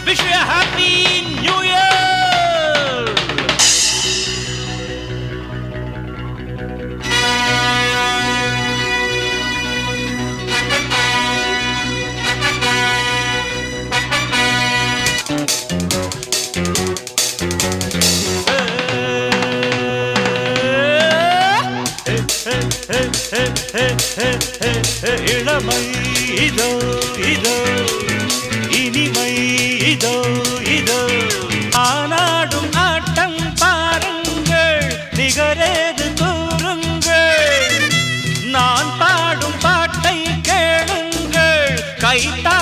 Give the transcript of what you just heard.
Wish you a happy new year. இளமை இதோ இதோ இனிமை இதோ இதோ ஆனாடும் ஆட்டம் பாருங்கள் நிகரேது கூறுங்கள் நான் பாடும் பாட்டை கேளுங்கள் கைத்தா